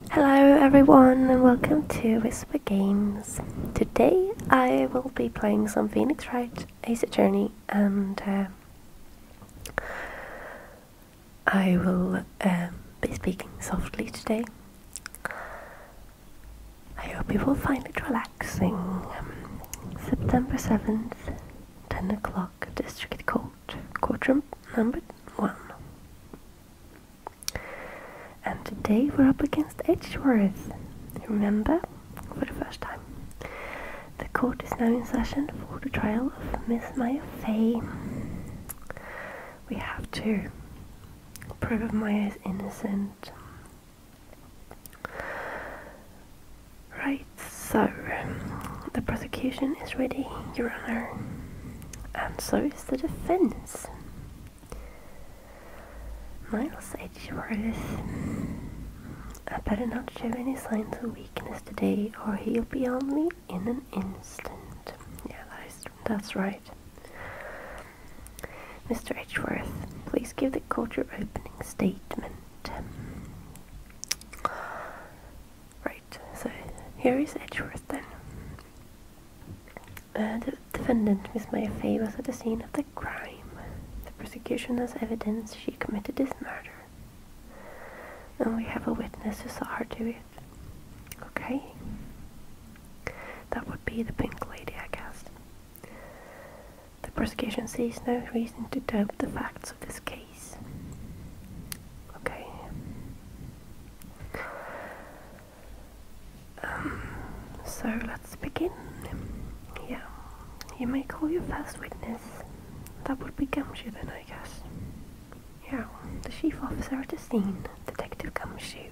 Hello everyone and welcome to TheWhispergames. Today I will be playing some Phoenix Wright Ace Attorney and I will be speaking softly today. I hope you will find it relaxing. September 7th, 10 o'clock, District Court, courtroom number 1. And today we're up against Edgeworth. Remember, for the first time. The court is now in session for the trial of Miss Maya Fay. We have to prove Maya is innocent. Right, so the prosecution is ready, Your Honor, and so is the defense. Miles Edgeworth. I better not show any signs of weakness today, or he'll be on me in an instant. Yeah, that's right. Mr. Edgeworth, please give the court your opening statement. Right, so here is Edgeworth then. The defendant, Miss Maya Fay, was at the scene of the crime. The prosecution has evidence she committed this murder. And we have a witness who saw her do it. Okay? That would be the pink lady, I guess. The prosecution sees no reason to doubt the facts of this case. Okay. So let's begin. Yeah. You may call your first witness. That would be Gumshoe then, I guess. Yeah, the chief officer at the scene, Detective Gumshoe.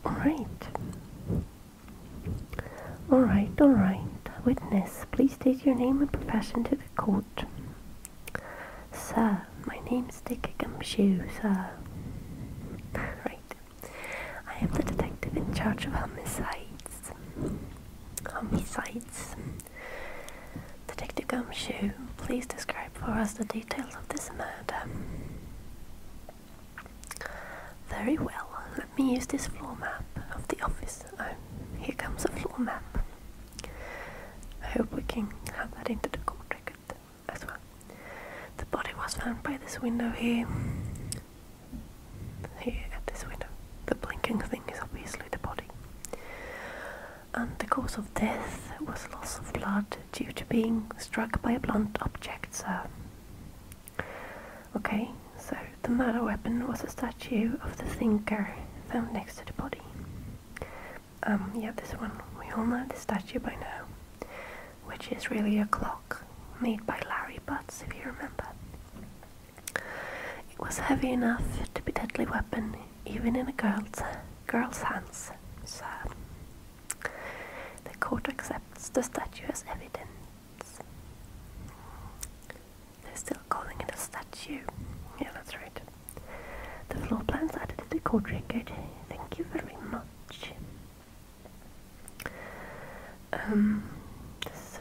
Alright. Witness, please state your name and profession to the court. Sir, my name's Dick Gumshoe, sir. Right. I am the detective in charge of homicides. Detective Gumshoe, please describe for us the details of this murder. Very well. Let me use this floor map of the office. Here comes a floor map. I hope we can have that into the court record as well. The body was found by this window here. Here at this window. The blinking thing is obviously the body. And the cause of death was loss of blood due to being struck by a blunt object, sir. Okay, so the murder weapon was a statue of the thinker found next to the body. Yeah, this one. We all know the statue by now, which is really a clock made by Larry Butts, if you remember. It was heavy enough to be a deadly weapon, even in a girl's hands, sir. The court accepts the statue as evidence. They're still calling it a statue. Yeah, that's right. The floor plans added to the court record. Thank you very much. This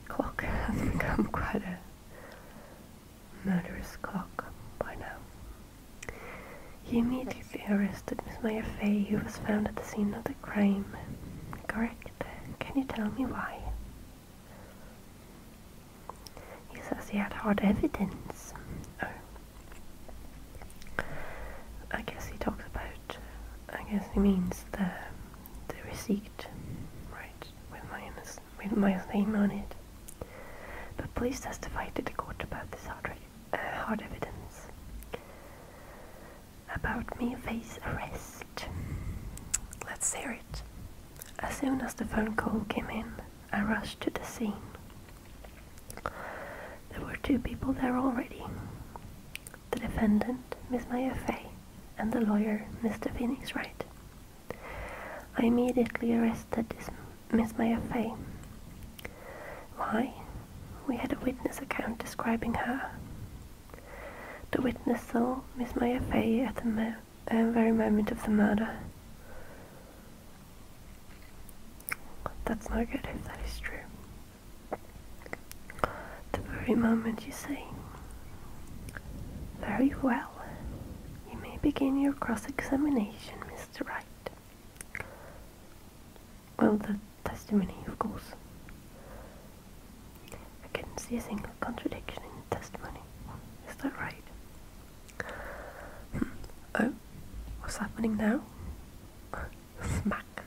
clock has become quite a murderous clock by now. He immediately arrested Miss Maya Fay, who was found at the scene of the crime. Correct? Can you tell me why? He says he had hard evidence. Oh. I guess he talks about, I guess he means the receipt, right, with Maya's name on it. But please testify to the court about this hard evidence. About Mia Fay's arrest. Let's hear it. As soon as the phone call came in, I rushed to the scene. There were 2 people there already. The defendant, Miss Maya Fay, and the lawyer, Mr. Phoenix Wright. I immediately arrested Miss Maya Fay. Why? We had a witness account describing her. The witness saw Miss Maya Fay at the very moment of the murder. That's not good if that is true. The very moment, you say. Very well. You may begin your cross-examination, Mr. Wright? Well, the testimony, of course. I couldn't see a single contradiction in the testimony. Is that right? Oh, what's happening now? Smack.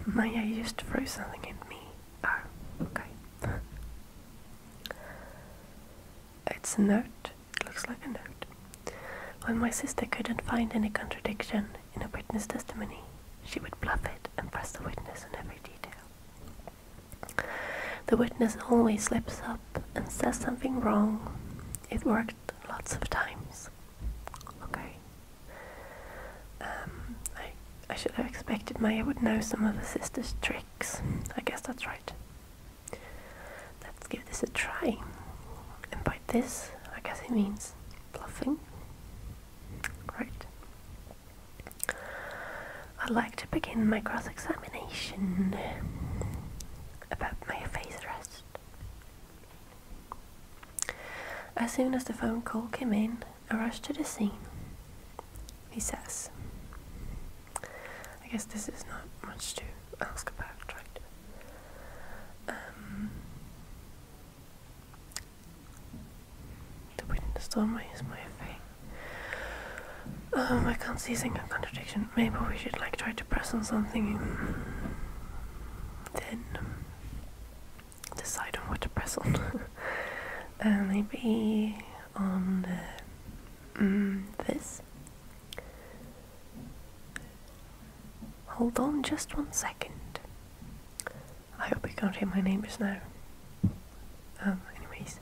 My eye used to throw something at me. Oh, okay. It's a note. It looks like a note. When my sister couldn't find any contradiction in a witness testimony, she would bluff it and press the witness on every detail. The witness always slips up and says something wrong. It worked lots of times. Okay. I should have expected Maya would know some of her sister's tricks. I guess that's right. Let's give this a try. And by this, I guess it means bluffing. Right. I'd like to begin my cross-examination about my face arrest. As soon as the phone call came in, I rushed to the scene. He says, I guess this is not much to ask about, right? The witness told me is my face. I can't see a single contradiction. Maybe we should try to press on something, then decide on what to press on. Maybe on this. Hold on just 1 second. I hope you can't hear my neighbors now. Anyways,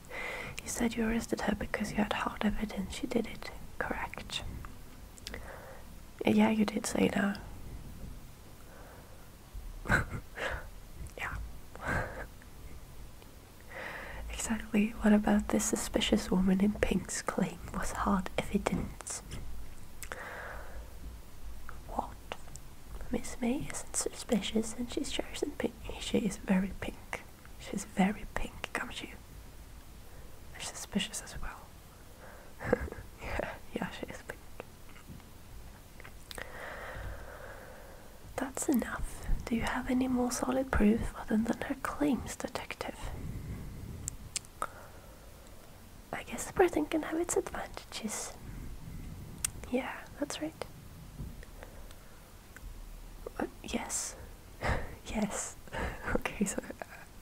you said you arrested her because you had hard evidence she did it, correct? Yeah, you did say that. Yeah. Exactly. What about this suspicious woman in pink's claim was hard evidence? What? Miss May isn't suspicious and she's chosen pink. She is very pink. She's very pink, comes you? She's suspicious as well. yeah, she is pink. That's enough. Do you have any more solid proof other than her claims, detective? I guess the person can have its advantages. Yeah, that's right. Yes. Yes. Okay, so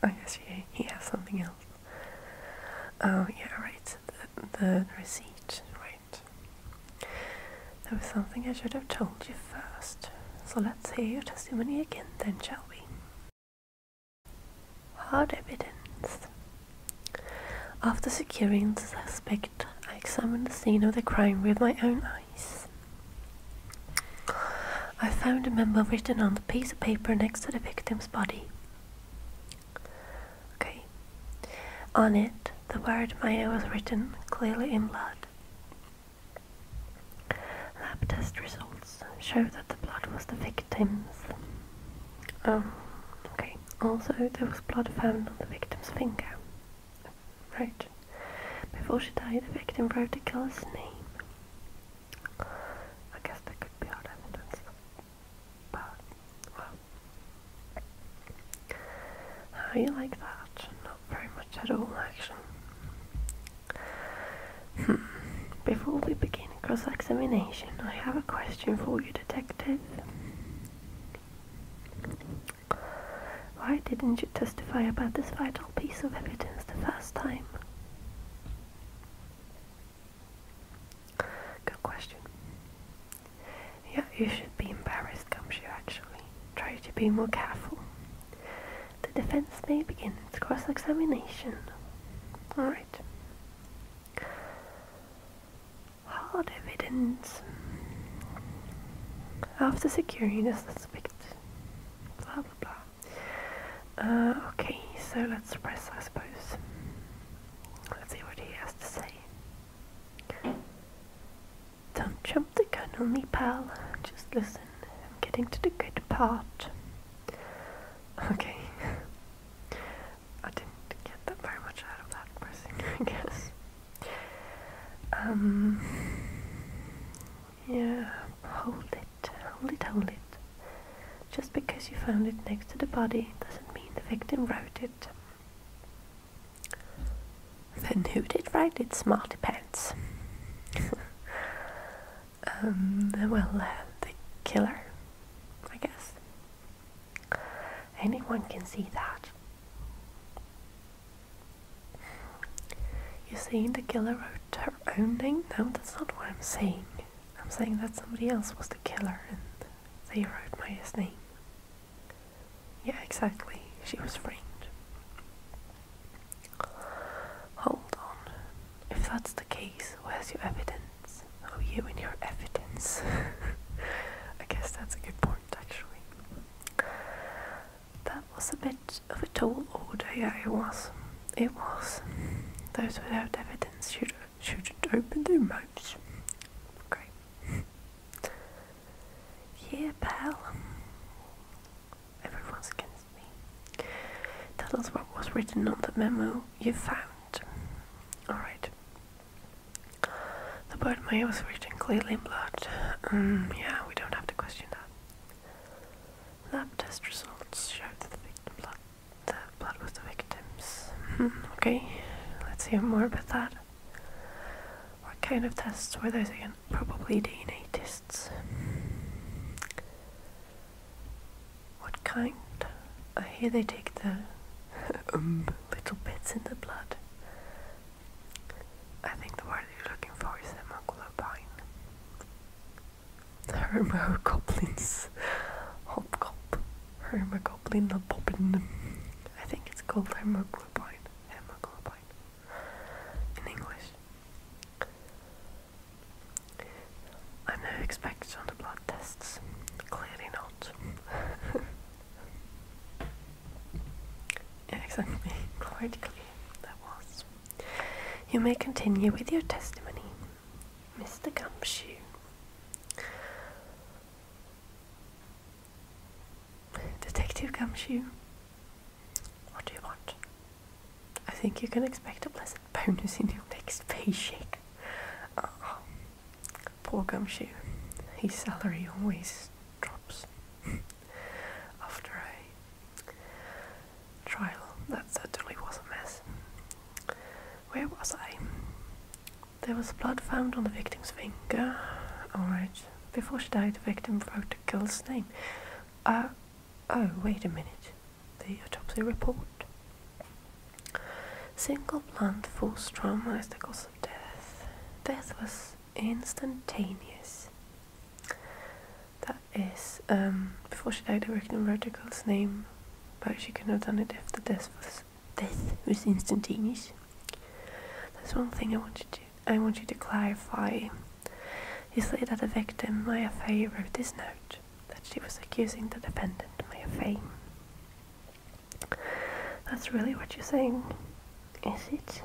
I guess he has something else. Oh, yeah, right. The receipt, right. There was something I should have told you first. So let's hear your testimony again then, shall we? Hard evidence. After securing the suspect, I examined the scene of the crime with my own eyes. I found a memo written on the piece of paper next to the victim's body. Okay. On it, the word Maya was written clearly in blood. Lab test results show that the blood was the victim's. Okay. Also, there was blood found on the victim's finger. Right. Before she died, the victim wrote the killer's name. I guess that could be hard evidence. But, well. How you like that? Not very much at all, actually. Before we begin cross-examination, I have a question for you, detective. Why didn't you testify about this vital piece of evidence the first time? Good question. Yeah, you should be embarrassed, Gumshoe, actually. Try to be more careful. The defense may begin its cross-examination. Alright. Hard evidence. After securing the suspect. Blah blah blah. Okay, so let's press, I suppose. Let's see what he has to say. Don't jump the gun on me, pal. Just listen. I'm getting to the good part. Okay. I didn't get that very much out of that pressing, I guess. hold it, hold it, hold it. Just because you found it next to the body doesn't mean the victim wrote it. Then who did write it, smarty pants? The killer, I guess. Anyone can see that. You're saying the killer wrote her own name? No, that's not what I'm saying. I'm saying that somebody else was the killer and they wrote Maya's name. Yeah, exactly. She was framed. Hold on. If that's the case, where's your evidence? Oh, you and your evidence. I guess that's a good point, actually. That was a bit of a tall order, yeah, it was. It was. Those without evidence shouldn't open their mouths. Okay. Yeah, pal. Everyone's against me. Tell us what was written on the memo you found. Alright. The word Maya was written clearly in blood. Yeah, we don't have to question that. Lab test results showed that the blood was the victim's. Okay, let's hear more about that. What kind of tests were those again? Probably DNA tests. What kind? I hear they take the little bits in the blood. I think the word you're looking for is hemoglobin. Hermogoblins. Hopcop. Hermogoblin. I think it's called hemoglobin. Hemoglobin. In English. I'm no expert on the blood tests. Clearly not. Yeah, exactly. Quite clear that was. You may continue with your testimony, Mr. Gumshoe. Detective Gumshoe, what do you want? I think you can expect a pleasant bonus in your next paycheck. Oh, poor Gumshoe. His salary always drops after a trial. That certainly was a mess. Where was I? There was blood found on the victim's finger. Alright. Before she died, the victim wrote the killer's name. Oh, wait a minute. The autopsy report. Single blunt force trauma is the cause of death. Death was instantaneous. That is, before she died, the victim wrote the killer's name, but she couldn't have done it if the death was instantaneous. There's one thing I want you to clarify. You say that the victim, Maya Fey, wrote this note, that she was accusing the defendant, Maya Fey. That's really what you're saying, is it?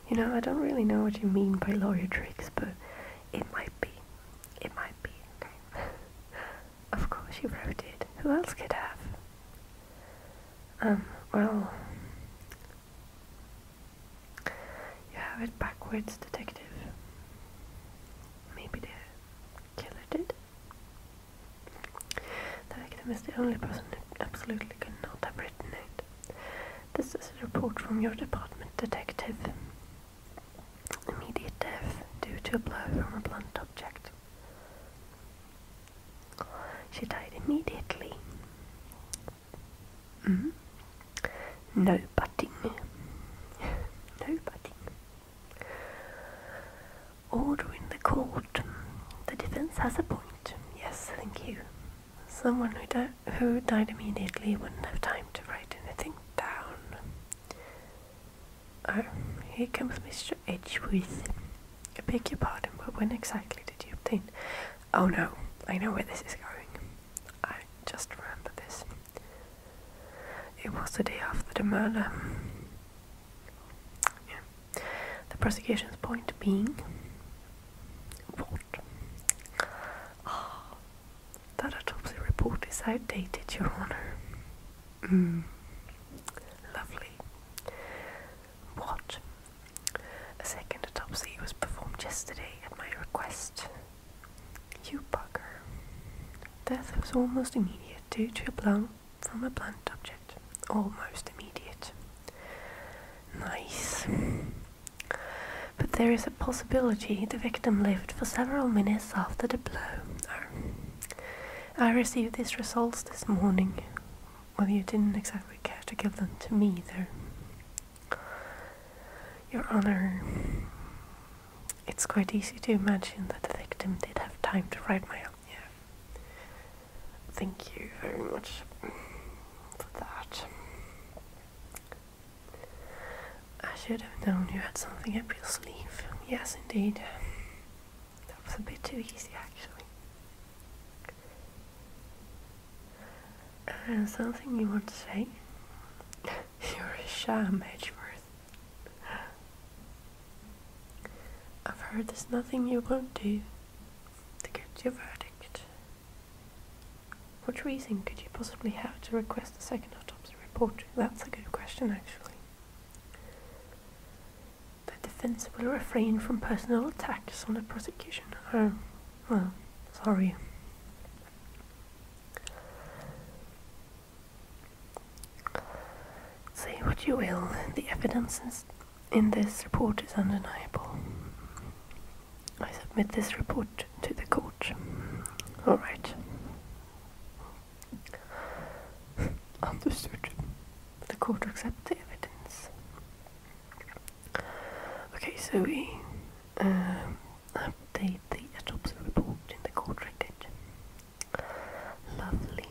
You know, I don't really know what you mean by lawyer tricks, but it might be. It might be, okay. Of course you wrote it. Who else could have? Well, you have it backwards, detective. Maybe the killer did? The victim is the only person who absolutely could not have written it. This is a report from your department, detective. Immediate death due to a blow from a blunt object. She died immediately. No butting. No butting. Order in the court. The defense has a point. Yes, thank you. Someone who died immediately wouldn't have time to write anything down. Oh, here comes Mr. Edgeworth. I beg your pardon, but when exactly did you obtain... Oh no, I know where this is going. I just remember this. It was the day after the murder. Yeah. The prosecution's point being... What? Oh, that autopsy report is outdated, Your Honor. Lovely. What? A second autopsy was performed yesterday at my almost immediate due to a blow from a blunt object. Almost immediate. Nice. But there is a possibility the victim lived for several minutes after the blow. I received these results this morning. Well, you didn't exactly care to give them to me, though. Your Honor, it's quite easy to imagine that the victim did have time to write my own. Yeah. Thank you very much for that. I should have known you had something up your sleeve. Yes, indeed. That was a bit too easy, actually. Something you want to say? You're a sham, Edgeworth. I've heard there's nothing you won't do to get your verdict. What reason could you possibly have to request a second autopsy report? That's a good question, actually. The defense will refrain from personal attacks on the prosecution. Oh, well, sorry. Say what you will, the evidence in this report is undeniable. I submit this report to the court. Alright. Understood. The court accepts the evidence. Okay, so we update the autopsy report in the court record. Lovely.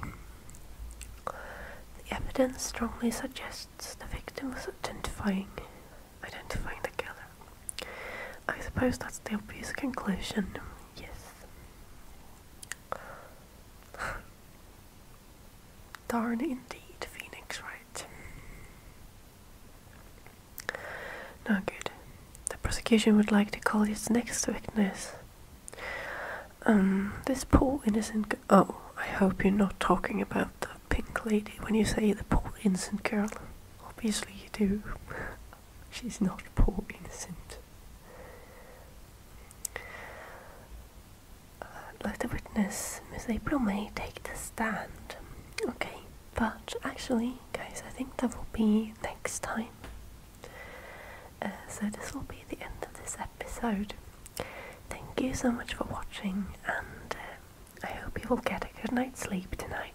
The evidence strongly suggests the victim was identifying the killer. I suppose that's the obvious conclusion. Yes. Darn indeed, Phoenix, right? No good. The prosecution would like to call its next witness. This poor innocent oh, I hope you're not talking about the pink lady when you say the poor innocent girl. Obviously you do. She's not poor innocent. Let the witness, Miss April May, take the stand. Okay, but actually, guys, I think that will be next time. So this will be the end of this episode. Thank you so much for watching, and I hope you will get a good night's sleep tonight.